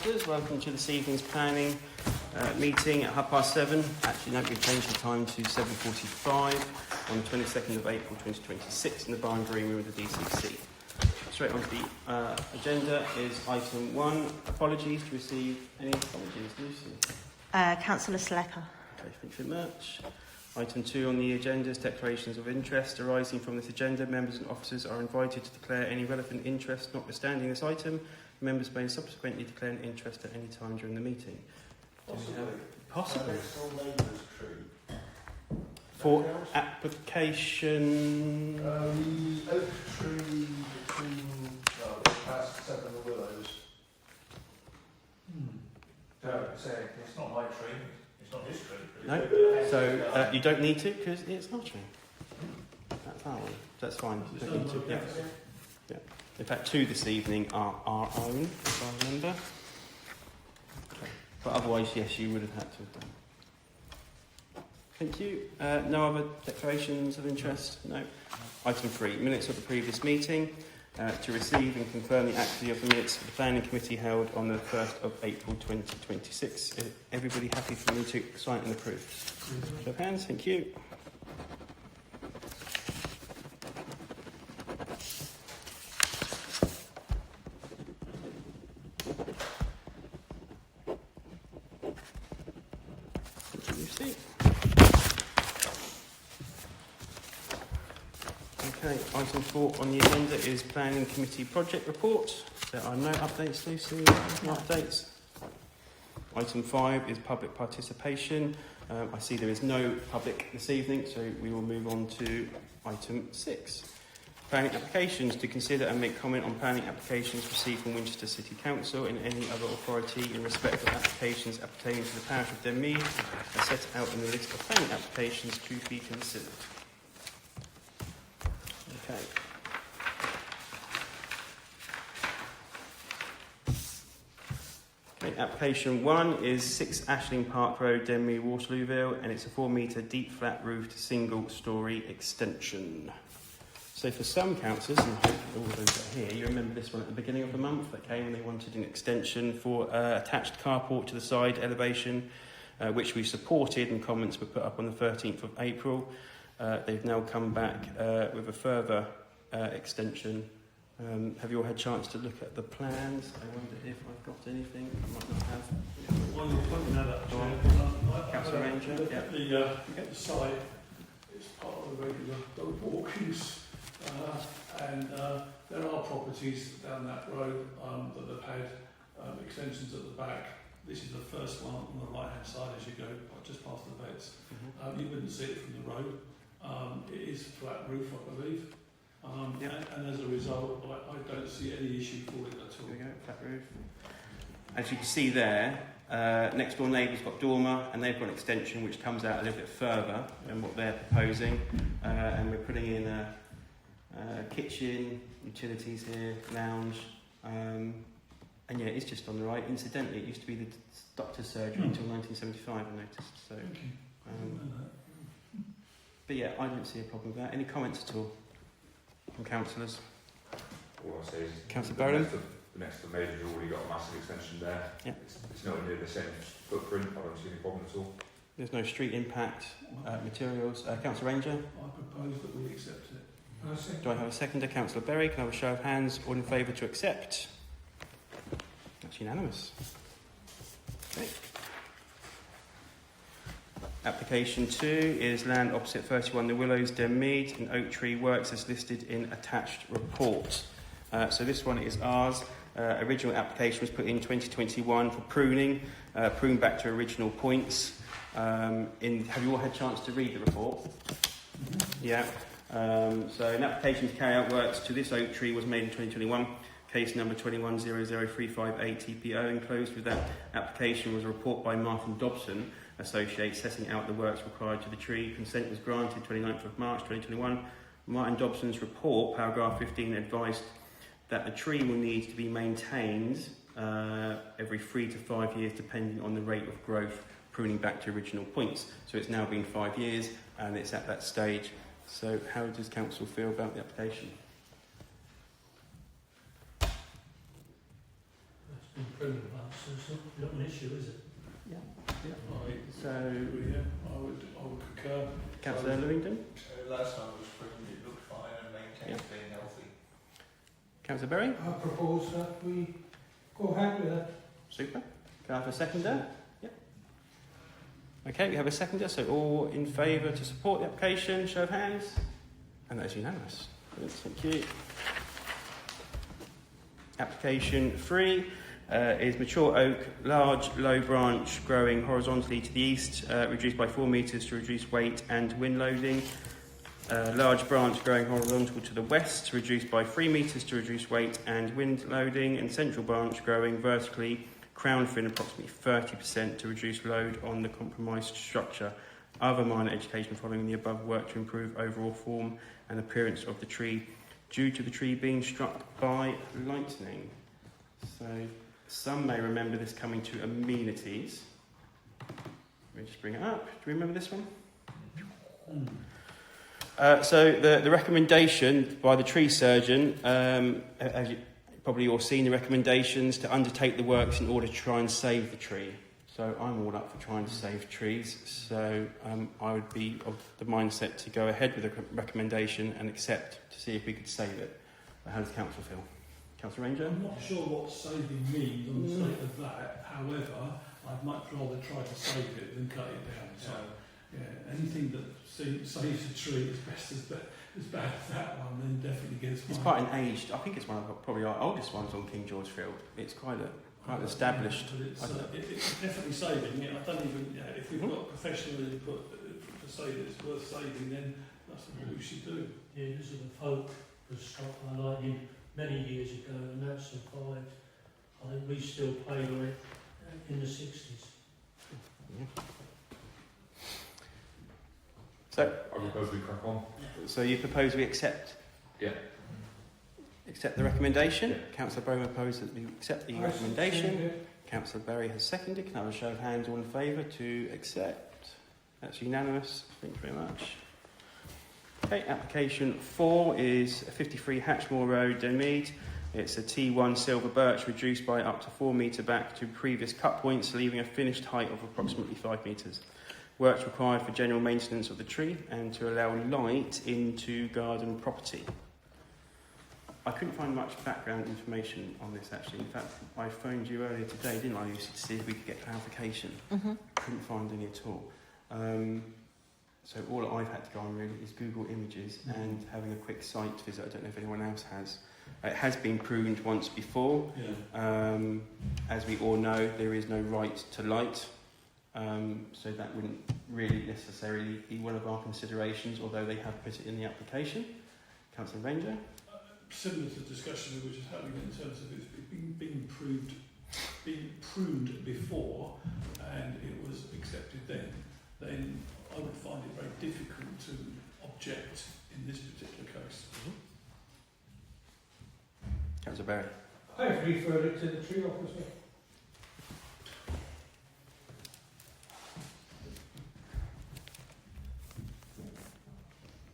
councillors, welcome to this evening's planning meeting at 7:30. Actually, no, we've changed the time to 7:45 on the 22nd of April 2026 in the Barn Green Room of the DCC. Straight on to the agenda is item 1, apologies. To receive any apologies, Lucy? Councillor Slecker. Okay, thank you very much. Item 2 on the agenda is declarations of interest arising from this agenda. Members and officers are invited to declare any relevant interest notwithstanding this item. Members may subsequently declare an interest at any time during the meeting. Possibly. For application... the oak tree between, past 7 the Willows. It's not my tree, it's not his tree. No, so you don't need to because it's not true. That's our one. That's fine. You don't need to. Yeah. Yeah. In fact, 2 this evening are our own, if I remember. Okay. But otherwise, yes, you would have had to have done. Thank you. No other declarations of interest? No. Item 3, minutes of the previous meeting. To receive and confirm the accuracy of the minutes of the Planning Committee held on the 1st of April 2026. Is everybody happy for me to sign and approve? Show of hands, thank you. Thank you, Lucy. Okay, item 4 on the agenda is Planning Committee Project Report. There are no updates, Lucy. No updates. Item 5 is public participation. I see there is no public this evening, so we will move on to item 6. Planning applications. To consider and make comment on planning applications received from Winchester City Council and any other authority in respect of applications appertaining to the parish of Denmead as set out in the list of planning applications to be considered. Okay. Okay, application 1 is 6 Ashling Park Road, Denmead, Waterlooville, and it's a 4-metre deep flat roofed single-storey extension. So for some councillors, and all those that are here, you remember this one at the beginning of the month that came and they wanted an extension for attached carport to the side elevation, which we supported, and comments were put up on the 13th of April. They've now come back with a further extension. Have you all had a chance to look at the plans? I wonder if I've got anything. I might not have. Well, you're pointing that Councillor Ranger, the site is part of the regular dog walkings, and there are properties down that road that have had extensions at the back. This is the first one on the right hand side as you go just past the vets. You wouldn't see it from the road. It is flat roof, I believe. And as a result, I don't see any issue for it at all. There we go, flat roof. As you can see there, next door neighbour's got dormer, and they've got an extension which comes out a little bit further than what they're proposing. And we're putting in a kitchen, utilities here, lounge. And yeah, it's just on the right. Incidentally, it used to be the doctor's surgery until 1975, I noticed. So, but yeah, I don't see a problem with that. Any comments at all from councillors? All I say is Councillor Barron? The next door neighbour's already got a massive extension there. Yeah. It's not near the same footprint. I don't see any problem at all. There's no street impact materials. Councillor Ranger? I propose that we accept it. Do I have a seconder? Councillor Berry, can I have a show of hands? All in favour to accept? That's unanimous. Okay. Application 2 is land opposite 31 The Willows, Denmead, and Oak Tree Works as listed in attached report. So this one is ours. Original application was put in 2021 for pruning, prune back to original points. Have you all had a chance to read the report? Yeah. So an application to carry out works to this oak tree was made in 2021. Case number 2100358 TPO. Enclosed with that application was a report by Martin Dobson Associates setting out the works required to the tree. Consent was granted 29th of March 2021. Martin Dobson's report, paragraph 15, advised that the tree will need to be maintained every 3 to 5 years depending on the rate of growth, pruning back to original points. So it's now been 5 years and it's at that stage. So how does council feel about the application? improvement, so it's not an issue, is it? Right. So, Yeah, I would concur. Councillor Lewington? Last time it was present, it looked fine and maintained being healthy. Councillor Berry? I propose that we go ahead with it. Super. Can I have a seconder? Yep. Okay, we have a seconder, so all in favour to support the application, show of hands. And that is unanimous. Brilliant, thank you. Application 3 is mature oak, large, low branch, growing horizontally to the east, reduced by 4 metres to reduce weight and wind loading. Large branch growing horizontal to the west, reduced by 3 metres to reduce weight and wind loading. And central branch growing vertically, crown fin approximately 30% to reduce load on the compromised structure. Other minor education following the above work to improve overall form and appearance of the tree due to the tree being struck by lightning. So some may remember this coming to amenities. Let me just bring it up. Do you remember this one? So the recommendation by the tree surgeon, as you probably all seen, the recommendations to undertake the works in order to try and save the tree. So I'm all up for trying to save trees. So I would be of the mindset to go ahead with the recommendation and accept to see if we could save it. How does the council feel? Councillor Ranger? I'm not sure what saving means on the state of that. However, I'd much rather try to save it than cut it down. So, yeah, anything that saves a tree as bad as that one, then definitely gets. It's quite an aged. I think it's one of probably our oldest ones on King George Field. It's quite established. Yeah, but it's definitely saving. Yeah, I don't even. Yeah, if we've got professional input to say that it's worth saving, then that's what we should do. Yeah, this is a folk was struck by lightning many years ago, and that survived. I think we still played on it in the 60s. So, I propose we crack on. so you propose we accept? Yeah. Accept the recommendation. Councillor Bowman proposes that we accept the I recommendation. second it. Councillor Berry has seconded. Can I have a show of hands all in favour to accept? That's unanimous. Thank you very much. Okay, application 4 is 53 Hatchmore Road, Denmead. It's a T1 silver birch reduced by up to 4 metre back to previous cut points, leaving a finished height of approximately 5 metres. Works required for general maintenance of the tree and to allow light into garden property. I couldn't find much background information on this actually. In fact, I phoned you earlier today, didn't I, Lucy, to see if we could get clarification. Couldn't find any at all. So all I've had to go on really is Google Images and having a quick site visit. I don't know if anyone else has. It has been pruned once before. Yeah. As we all know, there is no right to light. So that wouldn't really necessarily be one of our considerations, although they have put it in the application. Councillor Ranger? Similar to the discussion we were just having in terms of it being pruned before and it was accepted then I would find it very difficult to object in this particular case. Councillor Berry? I've referred it to the tree officer.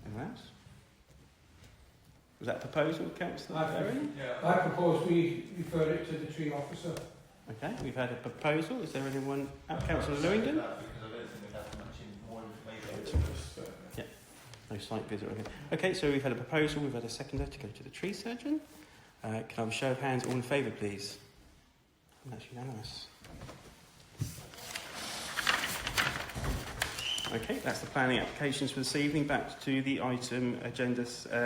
Anyone else? Was that a proposal, Councillor Berry? Yeah. I propose we refer it to the tree officer. Okay, we've had a proposal. Is there anyone? Councillor Lewington? Because I don't think we have much more information. No site visit. Okay, so we've had a proposal. We've had a seconder to go to the tree surgeon. Can I have a show of hands all in favour, please? And that's unanimous. Okay, that's the planning applications for this evening. Back to the item agenda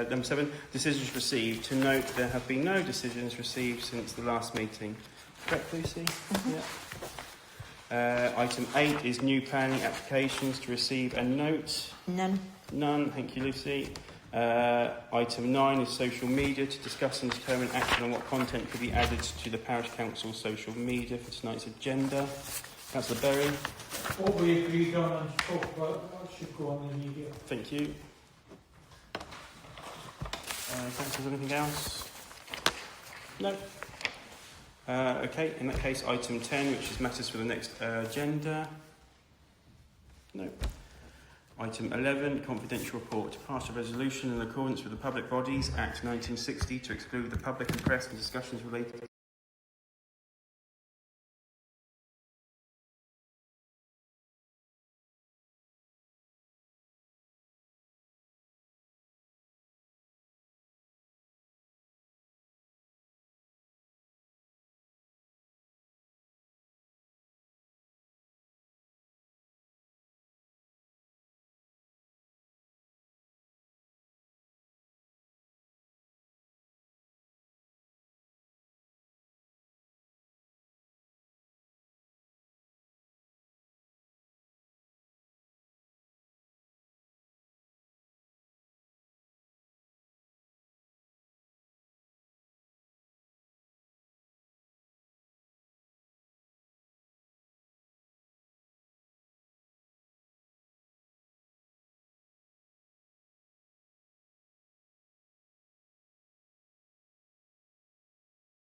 number 7. Decisions received. To note, there have been no decisions received since the last meeting. Correct, Lucy? Yeah. Item 8 is new planning applications to receive and note. None. None. Thank you, Lucy. Item 9 is social media to discuss and determine action on what content could be added to the Parish Council's social media for tonight's agenda. Councillor Berry. What we agreed on and spoke about, that should go on the media. Thank you. Councillors, anything else? No. Okay, in that case, item 10, which is matters for the next agenda. No. Item 11, confidential report. To pass a resolution in accordance with the Public Bodies Act 1960 to exclude the public and press in discussions related